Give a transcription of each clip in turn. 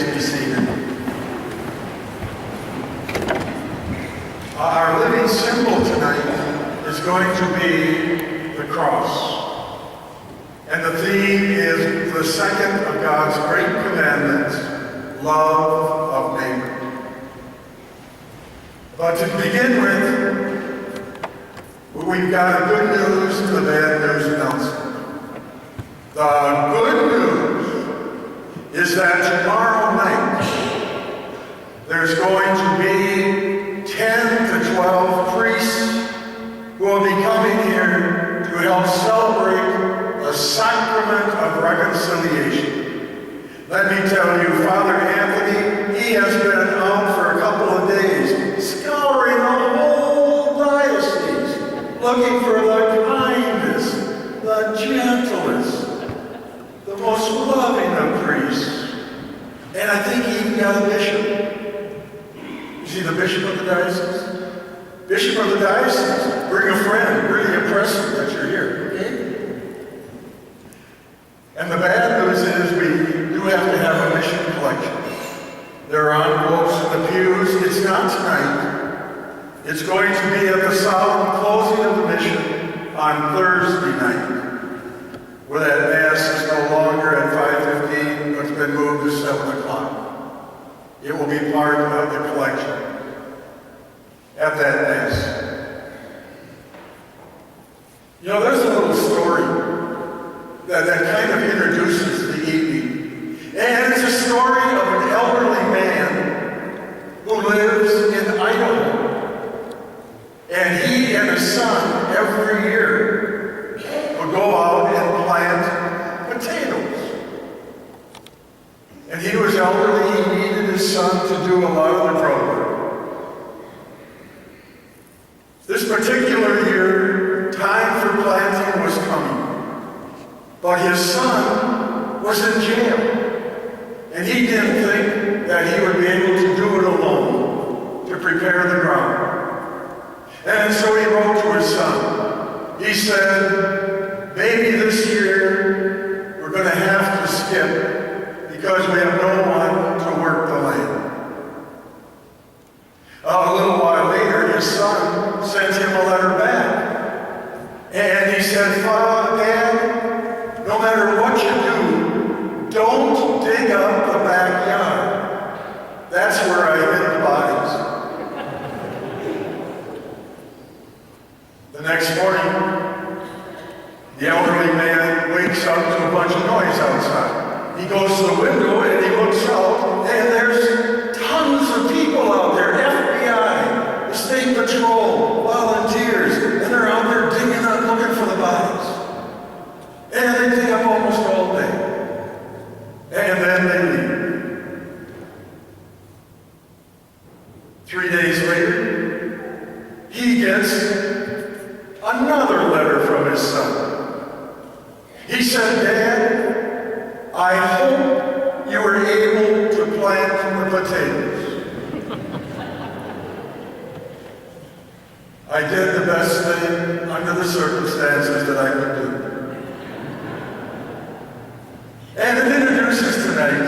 please be seated. Our living symbol tonight is going to be the cross. And the theme is the second of God's great commandments, love of neighbor. But to begin with, we've got a good news and a bad news announcement. The good news is that tomorrow night there's going to be 10 to 12 priests who will be coming here to help celebrate the sacrament of reconciliation. Let me tell you, Father Anthony, he has been out for a couple of days, scouring the whole diocese, looking for the kindest, the gentlest, the most loving of priests. And I think he even got a bishop. You see the bishop of the diocese? Bishop of the diocese, bring a friend, really impressive that you're here, okay? And the bad news is we do have to have a mission collection. There are envelopes in the pews. It's not tonight. It's going to be at the solemn closing of the mission on Thursday night, where that Mass is no longer at 5:15, but it's been moved to 7 o'clock. It will be part of the collection at that Mass. You know, there's a little story that kind of introduces the evening. And it's a story of an elderly man who lives in Idaho. And he and his son every year would go out and plant potatoes. And he was elderly, he needed his son to do a lot of the grow work. This particular year, time for planting was coming, but his son was in jail, and he didn't think that he would be able to do it alone to prepare the ground. And so he wrote to his son. He said, "Maybe this year we're going to have to skip because we have no one to work the land." A little while later, his son sent him a letter back. And he said, "Dad, no matter what you do, don't dig up the backyard. That's where I hid the bodies." The next morning, the elderly man wakes up to a bunch of noise outside. He goes to the window and he looks out, and there's tons of people out there, FBI, the State Patrol, volunteers, and they're out there digging up, looking for the bodies. And they dig up almost all day. And then they leave. 3 days later, he gets another letter from his son. He said, "Dad, I hope you were able to plant the potatoes. I did the best thing under the circumstances that I could do." And it introduces tonight,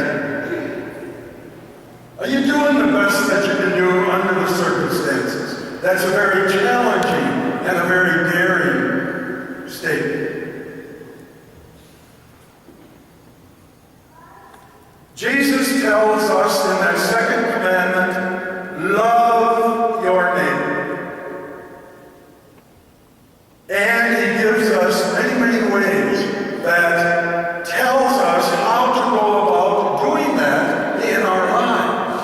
are you doing the best that you can do under the circumstances? That's a very challenging and a very daring statement. Jesus tells us in that second commandment, love your neighbor. And he gives us many, many ways that tells us how to go about doing that in our lives.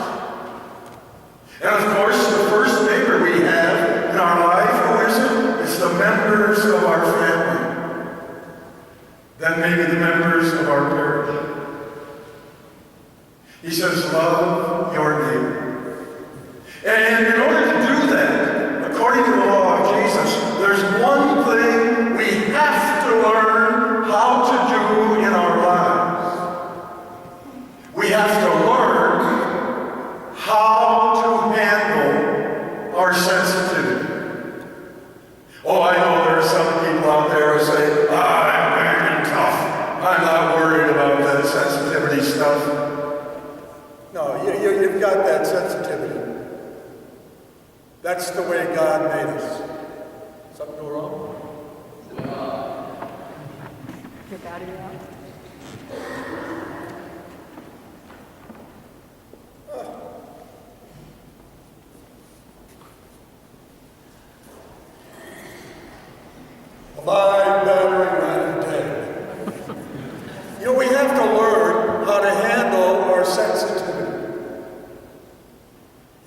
And of course, the first neighbor we have in our life, who is it? It's the members of our family. Then maybe the members of our parish. He says, love your neighbor. And in order to do that, according to the law of Jesus, there's one thing we have to learn how to do in our lives. We have to learn how to handle our sensitivity. Oh, I know there are some people out there who say, I'm big and tough. I'm not worried about that sensitivity stuff. That's the way God made us. Something go wrong? Your battery out? My battery ran dead. You know, we have to learn how to handle our sensitivity.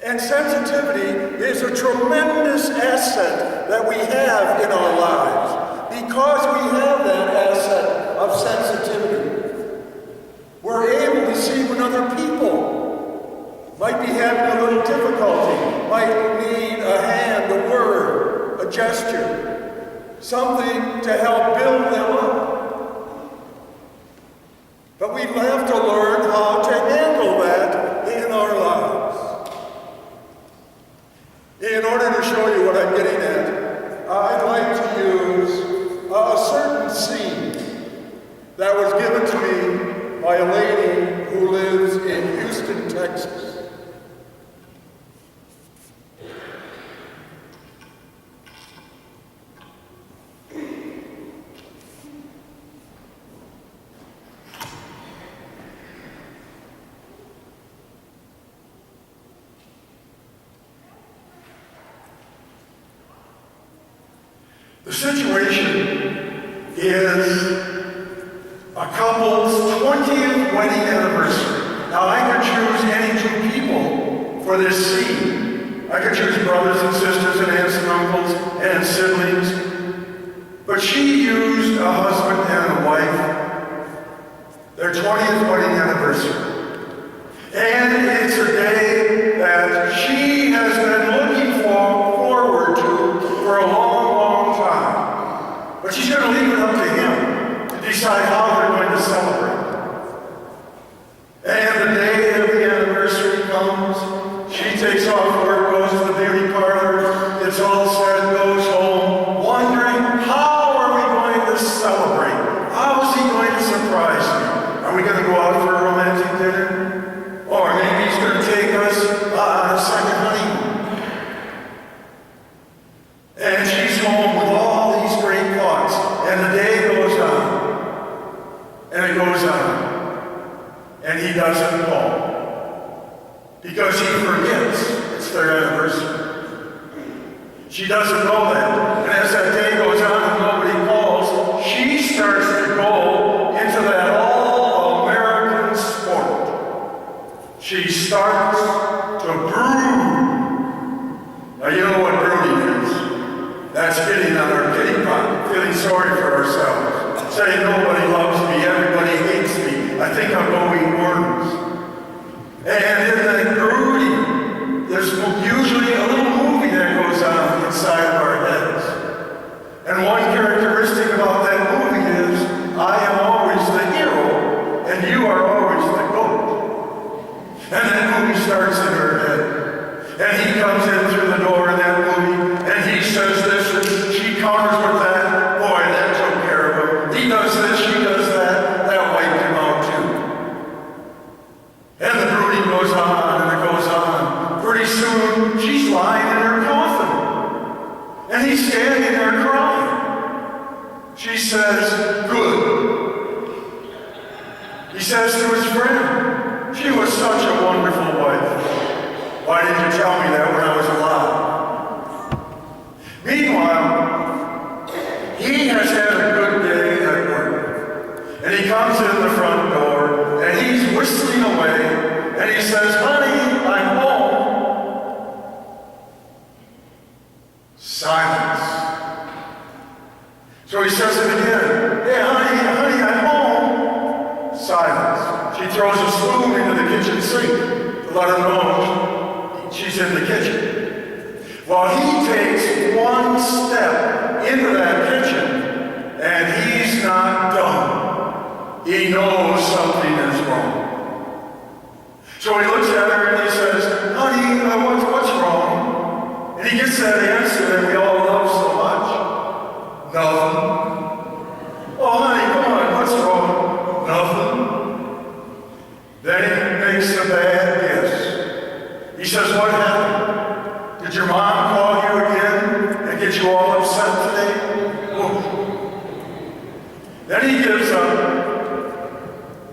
And sensitivity is a tremendous asset that we have in our lives. Because we have that asset of sensitivity, we're able to see when other people might be having a little difficulty, might need a hand, a word, a gesture, something to help build them up. But we have to learn how to handle that in our lives. In order to show you what I'm getting at, I'd like to use a certain scene that was given to me by a lady who lives in Houston, Texas. The situation is a couple's 20th wedding anniversary. Now, I could choose any two people for this scene. I could choose brothers and sisters and aunts and uncles and siblings. But she used a husband and a wife, their 20th wedding anniversary. And it's a day that she has been looking forward to for a long time. But she's going to leave it up to him to decide how they're going to celebrate. And the day of the anniversary comes, she takes off work, goes to the beauty parlor, gets all set, goes home, wondering, how are we going to celebrate? How is he going to surprise me? Are we going to go out for a romantic dinner? Or maybe he's going to take us on a second honeymoon. And she's home with all these great thoughts. And the day goes on. And it goes on. And he doesn't call. Because he forgets it's their anniversary. She doesn't know that. And as that day goes on and nobody calls, she starts to go into that all-American sport. She starts to brood. Now you know what brooding is. That's getting on our pity pot, feeling sorry for ourselves, saying nobody loves me, everybody hates me, I think I'm going worms. And in that brooding, there's usually a little movie that goes on inside of our heads. And one characteristic about that movie is, I am always the hero, and you are always the goat. And that movie starts in her head. And he comes in through the door in that movie, and he says this, and she counters with that. Boy, that took care of him. He does this, she does that. That wiped him out too. And the brooding goes on, and it goes on. Pretty soon, she's lying in her coffin. And he's standing there crying. She says, good. He says to his friend, she was such a wonderful wife. Why didn't you tell me that when I was alive? Meanwhile, he has had a good day at work. And he comes in the front door, and he's whistling away, and he says, honey, I'm home. Silence. So he says it again. Hey, honey, I'm home. Silence. She throws a spoon into the kitchen sink to let him know she's in the kitchen. Well, he takes one step into that kitchen, and he's not done. He knows something is wrong. So he looks at her and he says, honey, what's wrong? And he gets that answer that we all love so much. Nothing. Oh, honey, come on, what's wrong? Nothing. Then he makes a bad guess. He says, what happened? Did your mom call Then he gives up,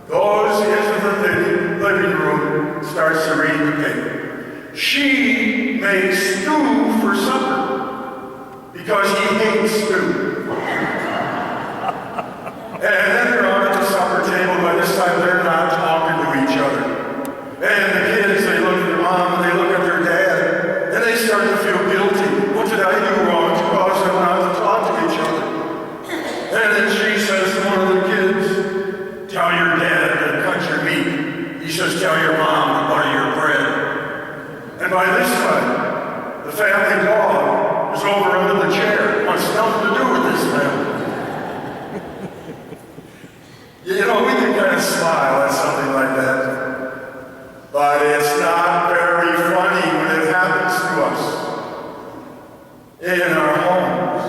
goes into the living room, starts to read the paper. She makes stew for supper because he hates stew. And then they're on at the supper table. By this time, they're not talking to each other. And the kids, they look at their mom and they look at their dad, and they start to feel guilty. What did I do wrong to cause them not to talk to each other? And then she says to one of the kids, tell your dad to cut your meat. He says, tell your mom to butter your bread. And by this time, the family dog is over under the chair. Wants nothing to do with this family. You know, we can kind of smile at something like that. But it's not very funny when it happens to us in our homes.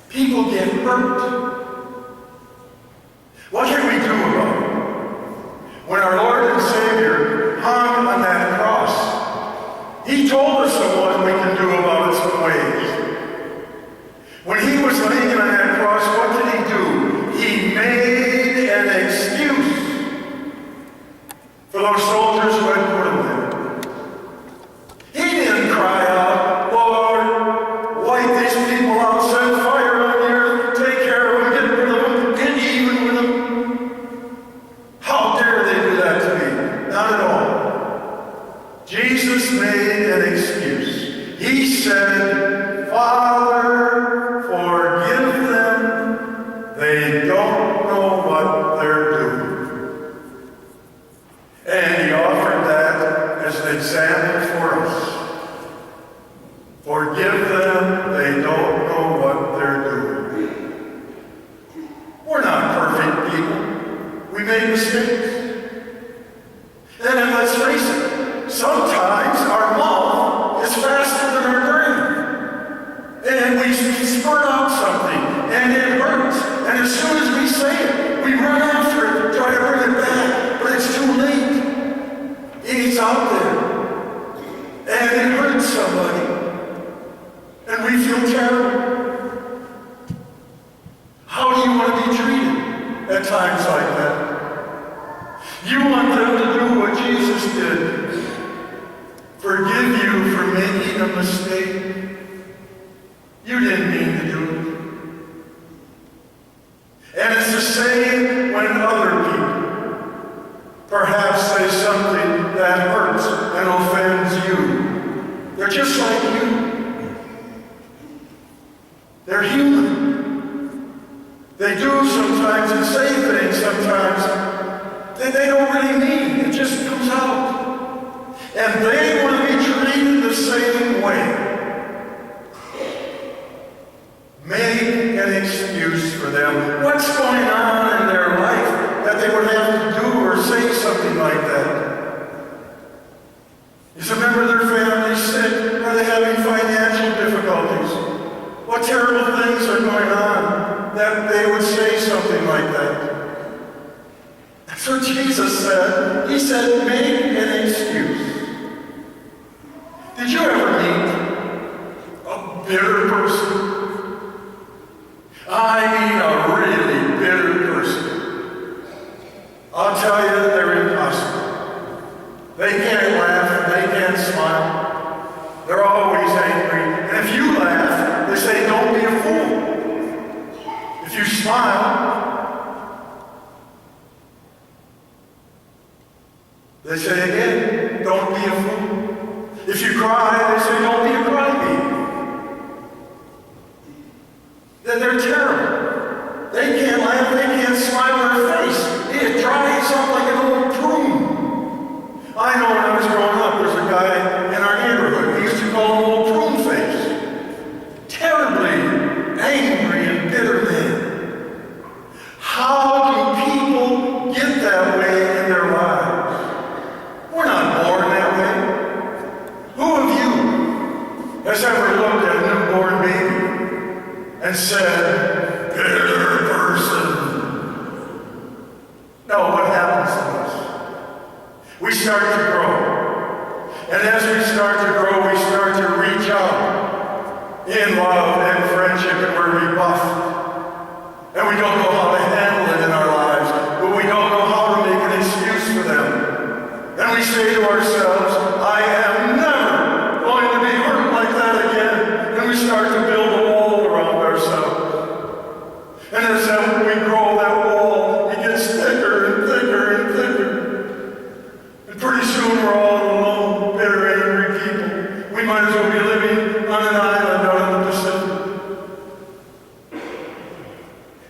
People get hurt. What can we do about it? When our Lord and Savior hung on that cross, he told us of what we can do about it some ways. When he was laying on that cross, what did he do? He made an excuse for those soldiers who had put him there. He didn't cry out, Lord, wipe these people out, send fire on the earth, take care of them, get rid of them, get even with them. How dare they do that to me? Not at all. Jesus made an excuse. He said, Father, forgive them. They don't know what they're doing. And he offered that as an example for us. Forgive them, they don't know what they're doing. We're not perfect people. We make mistakes. And then let's face it, sometimes our mouth is faster than our brain. And we spurt out something, and it hurts. And as soon as we say it, we run after it, try to bring it back, but it's too late. It's out there. And it hurts somebody. And we feel terrible. How do you want to be treated at times like that? You want them to do what Jesus did. Forgive you for making a mistake. You didn't mean to do it. And it's the same when other people perhaps say something that hurts and offends you. They're just like you. They're human. They do sometimes and say things sometimes that they don't really mean. It just comes out. And they want to be treated the same way. Make an excuse for them. What's going on in their life that they would have to do or say something like that? Is a member of their family sick? Are they having financial difficulties? What terrible things are going on that they would say something like that? That's what Jesus said. He said, make an excuse. Did you ever meet a bitter person? I mean a really bitter person. I'll tell you, they're impossible. They can't laugh, they can't smile. They're always angry. And if you laugh, they say, don't be a fool. If you smile, they say again, don't be a fool. If you cry, they say, don't be a crybaby. They're terrible. They can't laugh, they can't smile on their face. It dries up like an old prune. I know when I was growing up, there's a guy in our neighborhood. We used to call him Old Prune Face. Terribly angry and bitter man. How do people get that way in their lives? We're not born that way. Who of you has ever looked at a newborn baby and said, bitter person? No, what happens to us? We start to grow. And as we start to grow, we start to reach out in love and friendship, and we're rebuffed.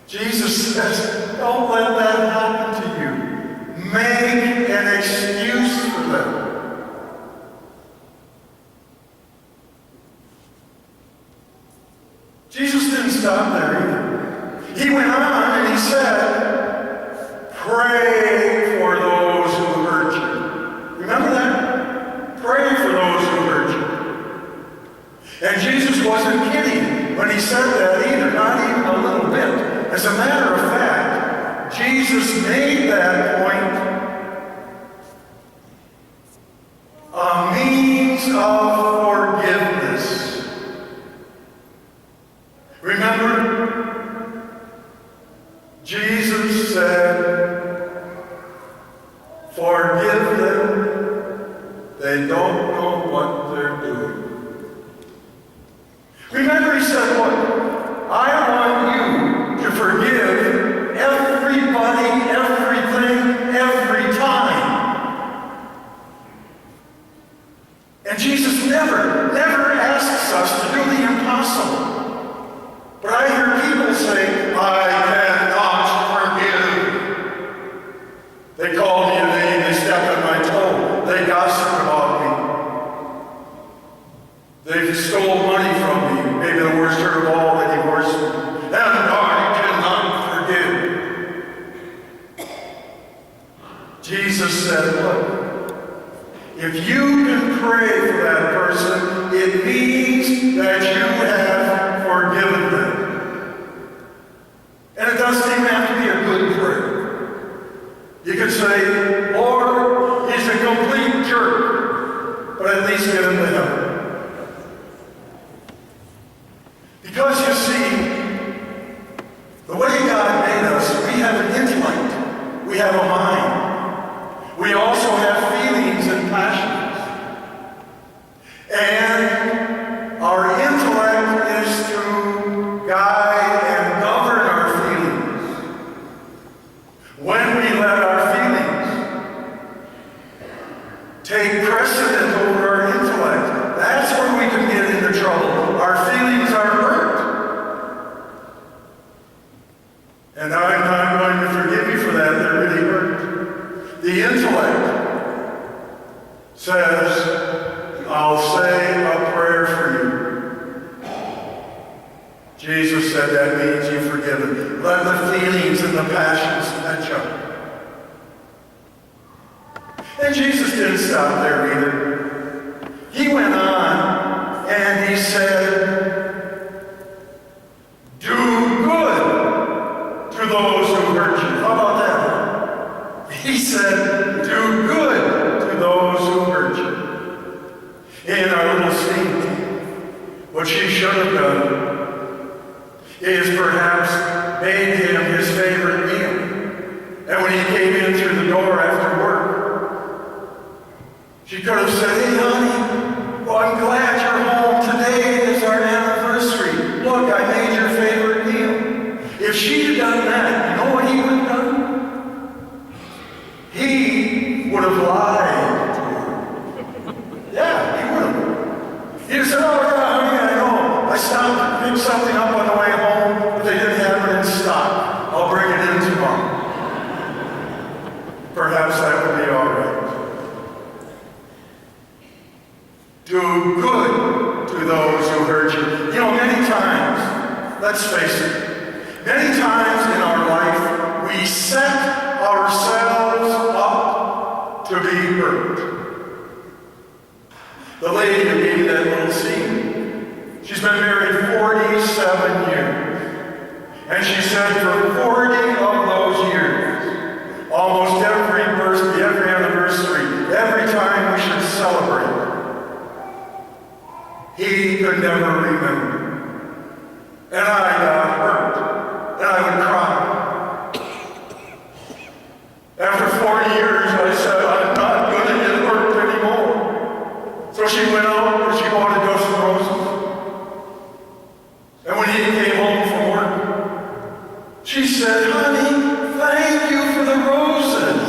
Jesus says, don't let that happen to you. Make an excuse for them. Jesus didn't stop there either. He went on and he said, pray for those who hurt you. Remember that? Pray for those who hurt you. And Jesus wasn't kidding when he said that either, not even a little bit. As a matter of fact, Jesus made that point a means of forgiveness. Remember, Jesus said, forgive them, they don't know what they're doing. Remember, he said what? I want you to forgive everybody, everything, every time. And Jesus never asks us to do the impossible. But I hear people say, I cannot forgive. They call me a name, they step on my toe, they gossip about me. They've stole money from me, maybe the worst hurt of all, they divorced me. And I cannot forgive. Jesus said, look, if you can pray for that person, it means that you have forgiven them. And it doesn't even have to be a good prayer. You could say, Lord, he's a complete jerk, but at least get him to heaven. Because you see, the way God made us, we have an intellect, we have a mind, we also have feelings and passions. And our intellect is to guide and govern our feelings. When we let our feelings take precedent over our intellect, that's where we can get into trouble. Our feelings are hurt. And I'm not going to forgive you for that. They're really hurt. The intellect says, I'll say a prayer for you. Jesus said that means you've forgiven. Let the feelings and the passions catch up. And Jesus didn't stop there either. He went on and he said, do good to those who hurt you. How about that? He said, do good to those who hurt you. In our little scene, what she should have done is perhaps made him his favorite meal. And when he came in through the door after work, she could have said, hey, honey, well, I'm glad you're home. Today is our anniversary. Look, I made your favorite meal. If she had done that, you know what he would have done? He would have lied to her. Yeah, he would have. He'd have said, oh, yeah, honey, I know. I stopped to pick something up on the way home, but they didn't have it in stock. I'll bring it in tomorrow. Perhaps that would be all right. Do good to those who hurt you. You know, many times, let's face it, many times in our life, we set ourselves up to be hurt. The lady who gave me that little scene, she's been married 47 years. And she said for 40 of those years, almost every birthday, every anniversary, every time we should celebrate, he could never remember. And I got hurt. And I would cry. After 40 years, I said, I'm not going to get hurt anymore. So she went out and she bought a dozen roses. And when he came home from work, she said, honey, thank you for the roses.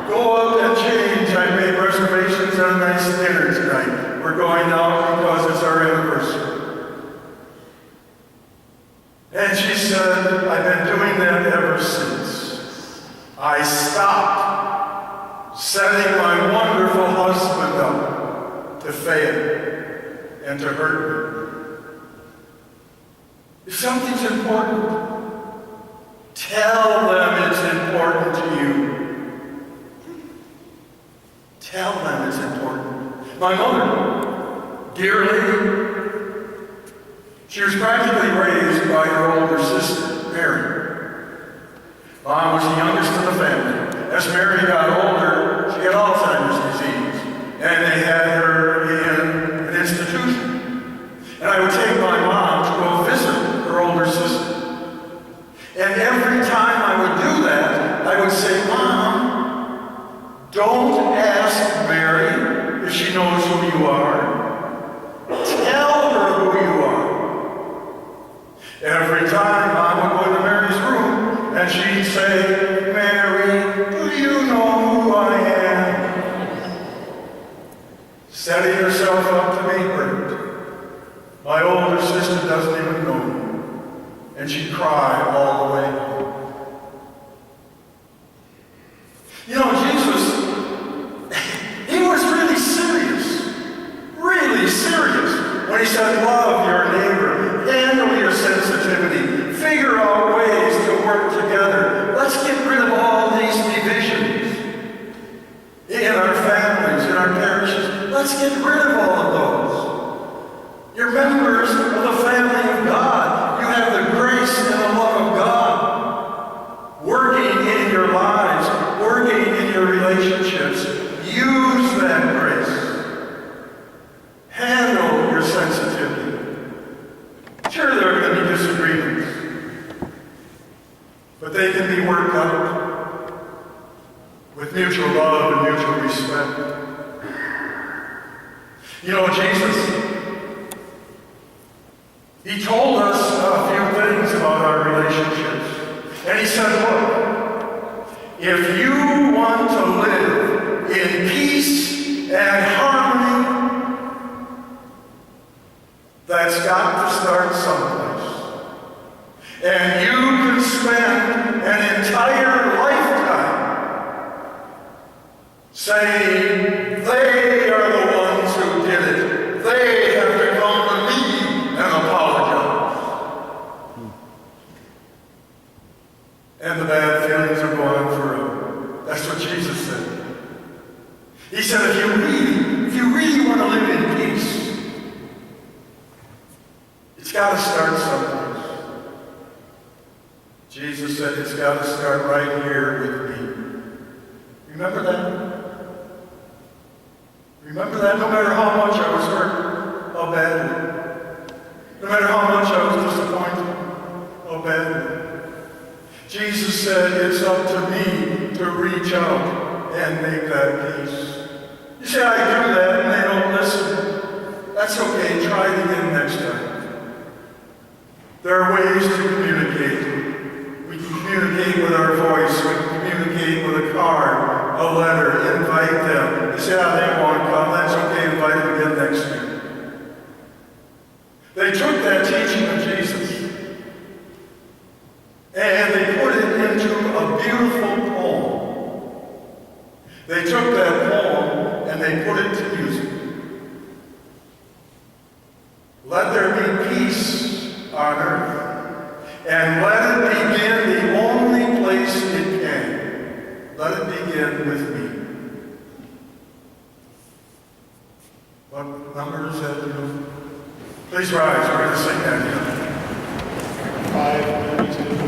Go up and change. I made reservations and a nice dinner tonight. We're going out because it's our anniversary. And she said, I've been doing that ever since. I stopped setting my wonderful husband up to fail and to hurt me. If something's important, tell them it's important to you. Tell them it's important. My mother, dear lady, she was practically raised by her older sister, Mary. Mom was the youngest in the family. As Mary got older, she had Alzheimer's disease, and they had her in an institution. And I would take my mom to go visit her older sister. And every time I would do that, I would say, Mom, don't ask Mary if she knows who you are. Tell her who you are. Every time Mom would go into Mary's room, and she'd say, Mary, do you know who I am? Setting herself up to be hurt. My older sister doesn't even know me, and she'd cry all the way home. You know, Jesus, he was really serious when he said, love your neighbor, handle your sensitivity, figure out ways to work together. Let's get rid of all these divisions in our families, in our parishes. Let's get rid of all of those. You're members of the family of God. You have the grace and the love of God working in your lives, working in your relationships. Use that grace. Handle your sensitivity. Sure, there are going to be disagreements, but they can be worked out with mutual love and mutual respect. You know, Jesus, he told us a few things about our relationships. And he said, look, if you want to live in peace and harmony, that's got to start someplace. And you can spend an entire lifetime saying, they are the ones who did it. They have to come to me and apologize. And the bad feelings are gone forever. That's what Jesus said. He said, if you really want to live in peace, it's got to start someplace. Jesus said it's got to start right here with me. Remember that? Remember that? No matter how much I was hurt, how badly. No matter how much I was disappointed, how badly. Jesus said it's up to me to reach out and make that peace. You say, I do that and they don't listen. That's okay. Try it again next time. There are ways to communicate. We can communicate with our voice. We can communicate with a card, a letter, invite them. You say, they won't come. That's okay. Invite them again next week. They took that teaching of Jesus and they put it into a beautiful poem. They took that poem and they put it to music. Let there be peace on earth, and let it begin the only place it can. Let it begin with me. What number is that? Please rise. We're going to sing that hymn. 592.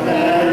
That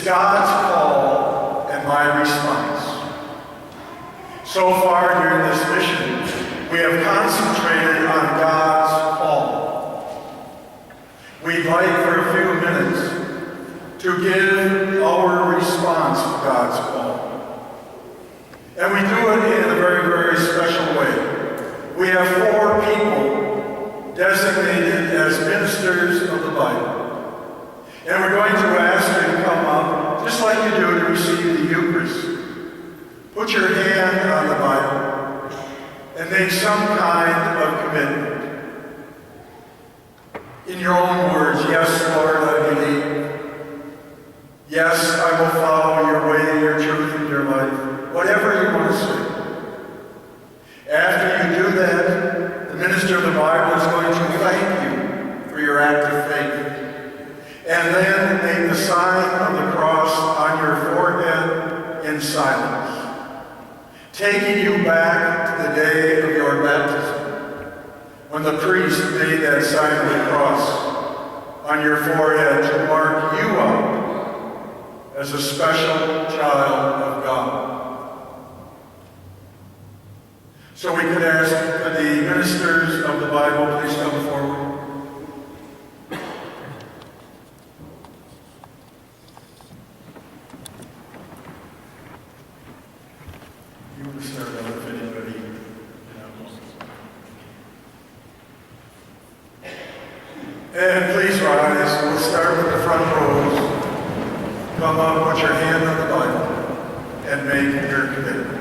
God's call and my response. So far during this mission, we have concentrated on God's call. We'd like for a few minutes to give our response to God's call. And we do it in a very, very special way. We have 4 people designated as ministers of the Bible. And we're going to ask you to come up, just like you do to receive the Eucharist. Put your hand on the Bible and make some kind of commitment. In your own words, yes, Lord, I believe. Yes, I will follow your way, your truth, and your life. Whatever you want to say. After you do that, the minister of the Bible is going to thank you for your act of faith. And then make the sign of the cross on your forehead in silence, taking you back to the day of your baptism, when the priest made that sign of the cross on your forehead to mark you out as a special child of God. So we could ask the ministers of the Bible, please come forward. You want to start out if anybody, And please rise. We'll start with the front rows. Come up, put your hand on the Bible, and make your commitment.